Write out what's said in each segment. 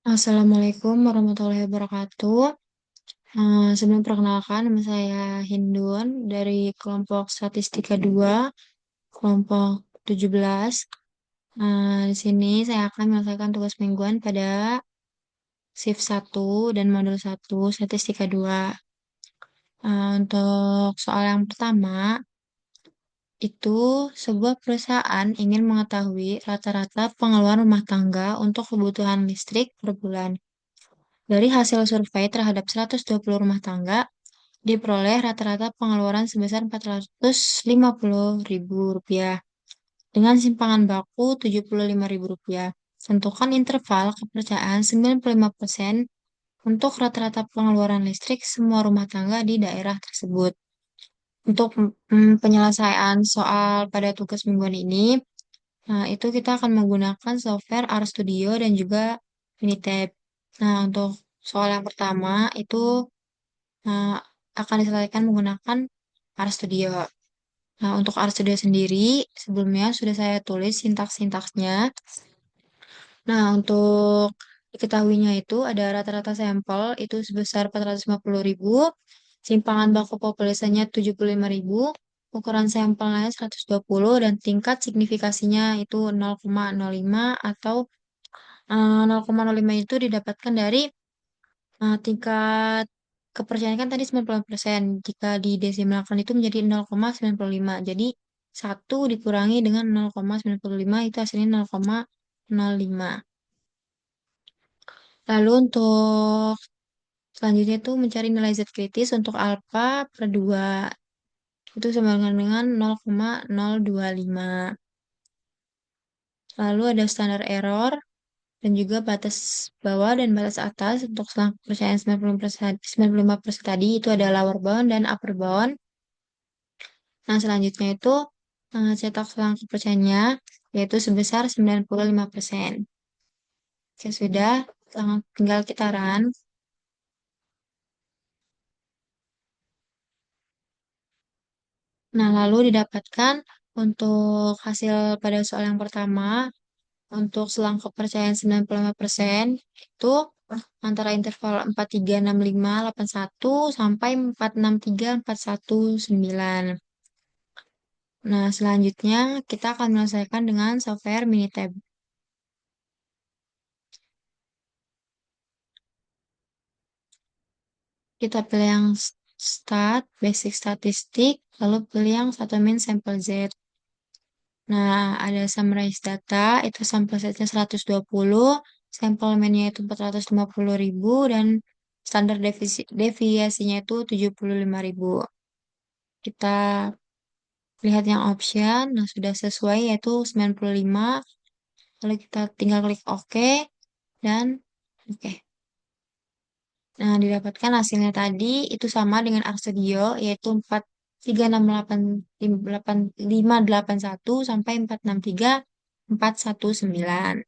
Assalamualaikum warahmatullahi wabarakatuh. Sebelum perkenalkan, nama saya Hindun dari kelompok Statistika 2, kelompok 17. Di sini saya akan menyelesaikan tugas mingguan pada shift 1 dan modul 1 Statistika 2. Untuk soal yang pertama, itu sebuah perusahaan ingin mengetahui rata-rata pengeluaran rumah tangga untuk kebutuhan listrik per bulan. Dari hasil survei terhadap 120 rumah tangga, diperoleh rata-rata pengeluaran sebesar Rp450.000 dengan simpangan baku Rp75.000. Tentukan interval kepercayaan 95% untuk rata-rata pengeluaran listrik semua rumah tangga di daerah tersebut. Untuk penyelesaian soal pada tugas mingguan ini, itu kita akan menggunakan software RStudio dan juga Minitab. Nah, untuk soal yang pertama itu uh, akan diselesaikan menggunakan RStudio. Nah, untuk RStudio sendiri, sebelumnya sudah saya tulis sintaks-sintaksnya. Nah, untuk diketahuinya itu ada rata-rata sampel itu sebesar 450.000, simpangan baku populasinya 75.000, ukuran sampelnya 120, dan tingkat signifikasinya itu 0,05 atau 0,05 itu didapatkan dari tingkat kepercayaan kan tadi 90%. Jika didesimalkan itu menjadi 0,95. Jadi 1 dikurangi dengan 0,95 itu hasilnya 0,05. Lalu untuk selanjutnya itu mencari nilai Z kritis untuk alfa per 2. Itu sama dengan 0,025. Lalu ada standar error dan juga batas bawah dan batas atas untuk selang kepercayaan 90%, 95% tadi itu ada lower bound dan upper bound. Nah, selanjutnya itu cetak selang kepercayaannya yaitu sebesar 95%. Oke, sudah. Tinggal kita run. Nah, lalu didapatkan untuk hasil pada soal yang pertama, untuk selang kepercayaan 95% itu antara interval 436581 sampai 4634119. Nah, selanjutnya kita akan menyelesaikan dengan software Minitab. Kita pilih yang basic statistik, lalu pilih yang satu min sampel Z. Nah, ada summarize data, itu sampel setnya 120, sampel mean-nya itu 450.000, dan standar deviasinya itu 75.000. Kita lihat yang option, nah sudah sesuai yaitu 95, lalu kita tinggal klik OK, dan oke. Nah, didapatkan hasilnya tadi itu sama dengan RStudio, yaitu 4368581 sampai 4634119.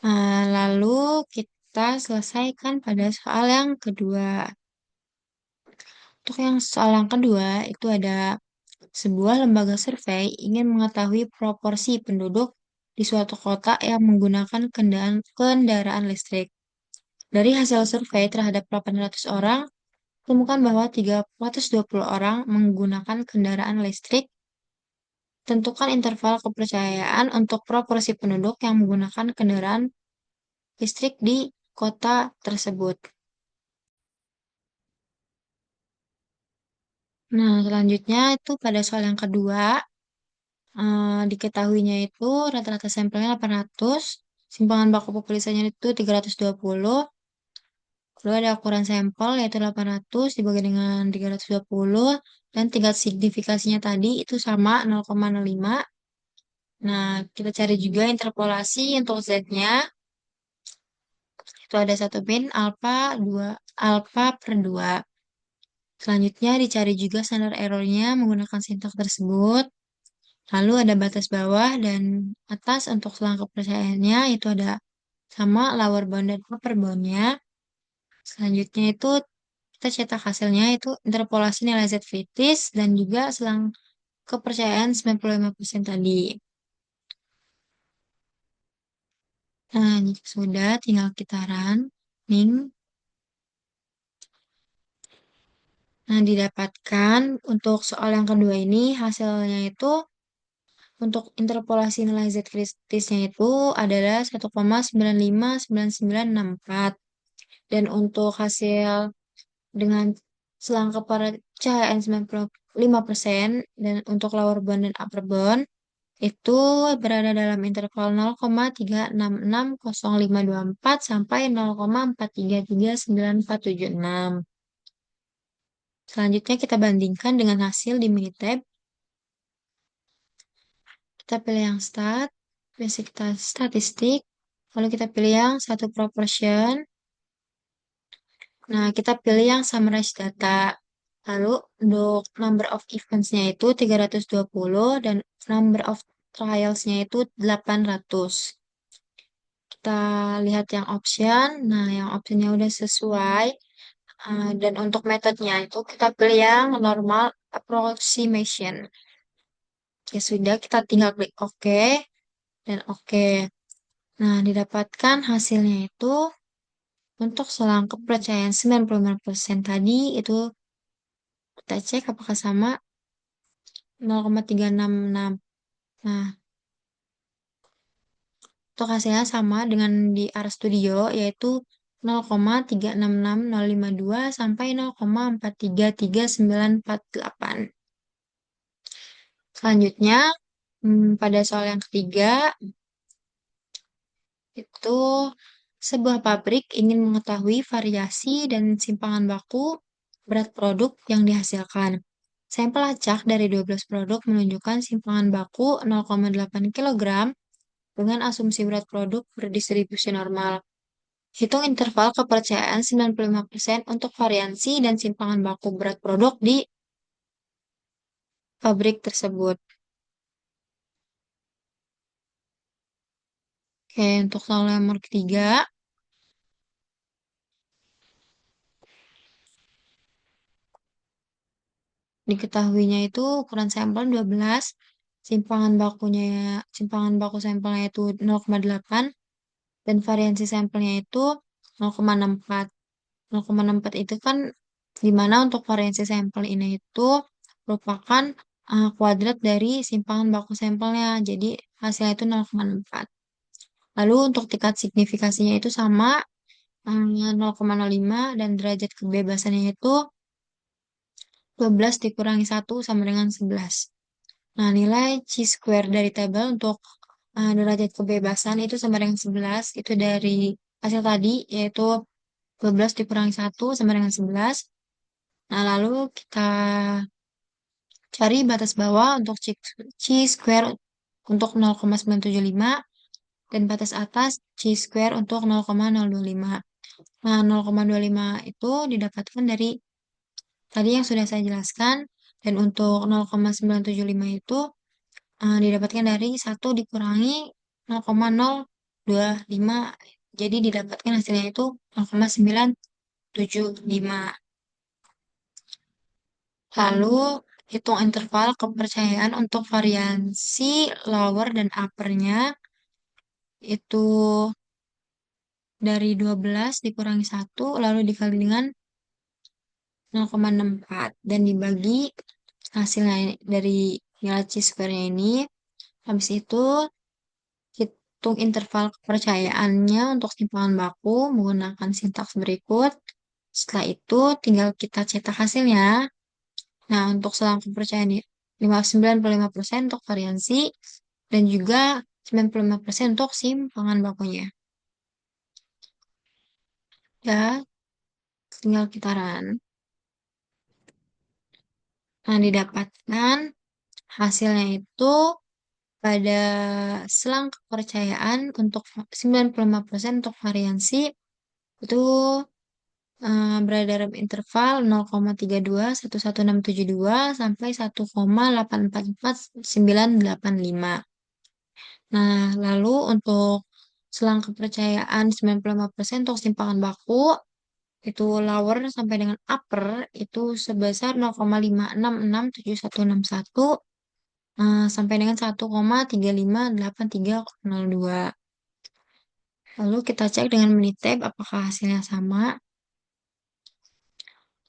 Nah, lalu kita selesaikan pada soal yang kedua. Untuk yang soal yang kedua, itu ada sebuah lembaga survei ingin mengetahui proporsi penduduk di suatu kota yang menggunakan kendaraan listrik. Dari hasil survei terhadap 800 orang, temukan bahwa 320 orang menggunakan kendaraan listrik. Tentukan interval kepercayaan untuk proporsi penduduk yang menggunakan kendaraan listrik di kota tersebut. Nah, selanjutnya itu pada soal yang kedua, diketahuinya itu rata-rata sampelnya 800, simpangan baku populasinya itu 320, lalu ada ukuran sampel yaitu 800 dibagi dengan 320, dan tingkat signifikasinya tadi itu sama 0,05. Nah, kita cari juga interpolasi untuk Z-nya. Itu ada satu min alfa 2 alfa per 2. Selanjutnya dicari juga standar errornya menggunakan sintaks tersebut. Lalu ada batas bawah dan atas untuk selang kepercayaannya itu ada sama lower bound dan upper boundnya. Selanjutnya itu kita cetak hasilnya itu interpolasi nilai Z kritis dan juga selang kepercayaan 95% tadi. Nah, jika sudah, tinggal kita running. Nah, didapatkan untuk soal yang kedua ini hasilnya itu untuk interpolasi nilai Z kritisnya itu adalah 1,959964. Dan untuk hasil dengan selang kepercayaan 95% dan untuk lower bound dan upper bound itu berada dalam interval 0,3660524 sampai 0,4339476. Selanjutnya kita bandingkan dengan hasil di Minitab. Kita pilih yang basic statistik, lalu kita pilih yang satu proportion. Nah, kita pilih yang summarize data. Lalu untuk number of events-nya itu 320 dan number of trials-nya itu 800. Kita lihat yang option. Nah, yang optionnya udah sesuai. Dan untuk metodenya itu kita pilih yang normal approximation. Ya sudah, kita tinggal klik OK dan OK. Nah, didapatkan hasilnya itu untuk selang kepercayaan 95% tadi itu kita cek apakah sama 0,366. Nah, untuk hasilnya sama dengan di RStudio yaitu 0,366052 sampai 0,4339448. Selanjutnya, pada soal yang ketiga, itu sebuah pabrik ingin mengetahui variasi dan simpangan baku berat produk yang dihasilkan. Sampel acak dari 12 produk menunjukkan simpangan baku 0,8 kg dengan asumsi berat produk berdistribusi normal. Hitung interval kepercayaan 95% untuk variansi dan simpangan baku berat produk di pabrik tersebut. Oke, untuk soal nomor ketiga, diketahuinya itu ukuran sampel 12, simpangan baku sampelnya itu 0,8 dan variansi sampelnya itu 0,64. 0,64 itu kan dimana untuk variansi sampel ini itu merupakan kuadrat dari simpangan baku sampelnya. Jadi hasilnya itu 0,64. Lalu untuk tingkat signifikasinya itu sama 0,05 dan derajat kebebasannya itu 12 dikurangi 1 sama dengan 11. Nah, nilai chi-square dari tabel untuk derajat kebebasan itu sama dengan 11. Itu dari hasil tadi, yaitu 12 dikurangi 1 sama dengan 11. Nah, lalu kita cari batas bawah untuk chi-square untuk 0,975 dan batas atas chi-square untuk 0,025. Nah, 0,25 itu didapatkan dari tadi yang sudah saya jelaskan. Dan untuk 0,975 itu didapatkan dari 1 dikurangi 0,025. Jadi didapatkan hasilnya itu 0,975. Lalu hitung interval kepercayaan untuk variansi lower dan uppernya itu dari 12 dikurangi 1 lalu dikali dengan 0,64 dan dibagi hasilnya dari nilai chi-square-nya ini. Habis itu hitung interval kepercayaannya untuk simpangan baku menggunakan sintaks berikut. Setelah itu tinggal kita cetak hasilnya. Nah, untuk selang kepercayaan 95% untuk variansi dan juga 95% untuk simpangan bakunya. Ya, tinggal kita run. Nah, didapatkan hasilnya itu pada selang kepercayaan untuk 95% untuk variansi itu berada dalam interval 0,3211672 sampai 1,844985. Nah, lalu untuk selang kepercayaan 95% untuk simpangan baku itu lower sampai dengan upper itu sebesar 0,5667161 sampai dengan 1,35832. Lalu kita cek dengan Minitab apakah hasilnya sama.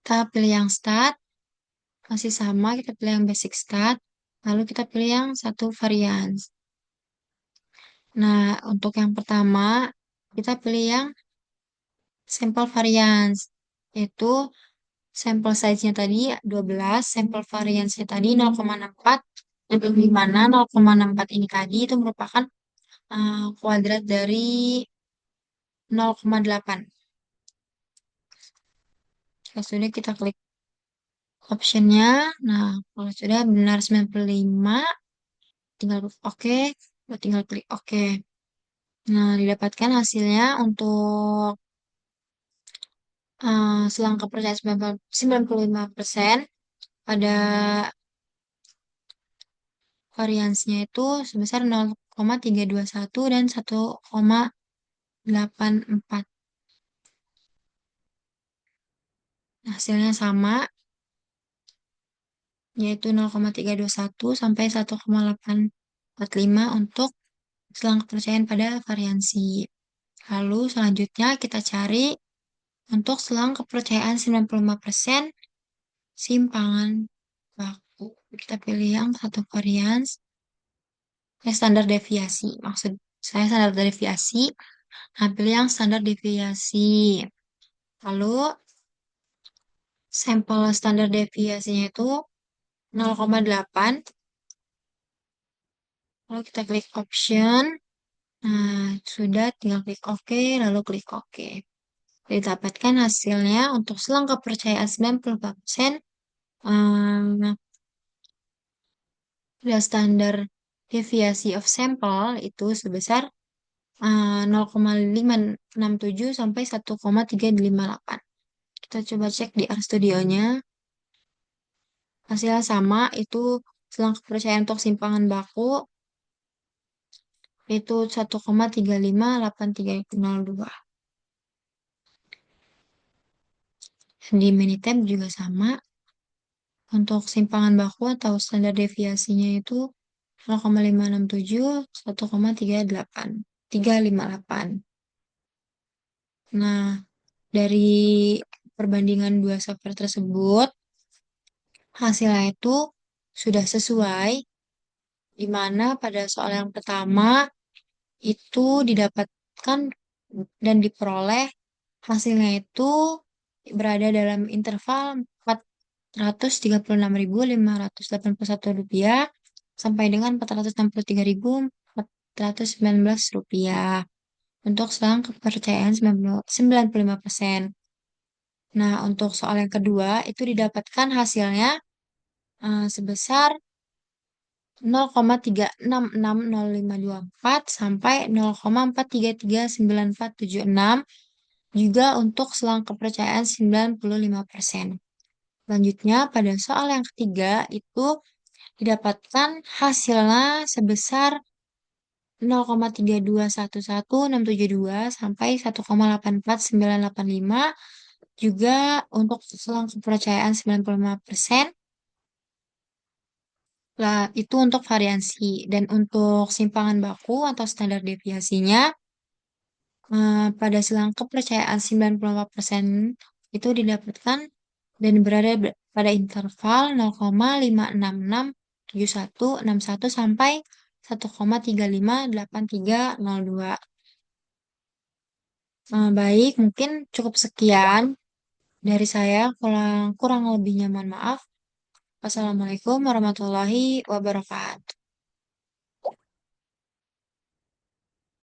Kita pilih yang Stat, masih sama, kita pilih yang Basic Stat. Lalu kita pilih yang satu varians. Nah, untuk yang pertama, kita pilih yang Sample Variance. Yaitu sampel size-nya tadi 12, sampel variance-nya tadi 0,64, dan di mana 0,64 ini tadi itu merupakan kuadrat dari 0,8. Kalau sudah kita klik optionnya. Nah, kalau sudah benar 95, tinggal klik OK, tinggal klik OK. Nah, didapatkan hasilnya untuk selang kepercayaan 95% pada variansnya itu sebesar 0,321 dan 1,84. Hasilnya sama, yaitu 0,321 sampai 1,845 untuk selang kepercayaan pada variansi. Lalu selanjutnya kita cari untuk selang kepercayaan 95% simpangan baku. Kita pilih yang satu varians, standar deviasi. Maksud saya standar deviasi, nah pilih yang standar deviasi. Lalu sampel standar deviasinya itu 0,8. Lalu kita klik option. Nah, sudah tinggal klik OK, lalu klik OK. Didapatkan hasilnya untuk selang kepercayaan 94%, pada standar deviasi of sample itu sebesar 0,567 sampai 1,358. Kita coba cek di RStudio-nya. Hasilnya sama, itu selang kepercayaan untuk simpangan baku itu 1,358302. Di Minitab juga sama. Untuk simpangan baku atau standar deviasinya itu 0,567, 1,358. Nah, dari perbandingan dua software tersebut, hasilnya itu sudah sesuai, di mana pada soal yang pertama itu didapatkan dan diperoleh hasilnya itu berada dalam interval 436.581 rupiah sampai dengan 463.419 rupiah untuk selang kepercayaan 95%. Nah, untuk soal yang kedua itu didapatkan hasilnya sebesar 0,3660524 sampai 0,4339476 juga untuk selang kepercayaan 95%. Selanjutnya, pada soal yang ketiga itu didapatkan hasilnya sebesar 0,3211672 sampai 1,84985 juga untuk selang kepercayaan 95%. Lah, itu untuk variansi. Dan untuk simpangan baku atau standar deviasinya, pada selang kepercayaan 94% itu didapatkan dan berada pada interval 0,5667161 sampai 1,358302. Baik, mungkin cukup sekian dari saya. Kalau kurang lebihnya mohon maaf. Wassalamualaikum warahmatullahi wabarakatuh.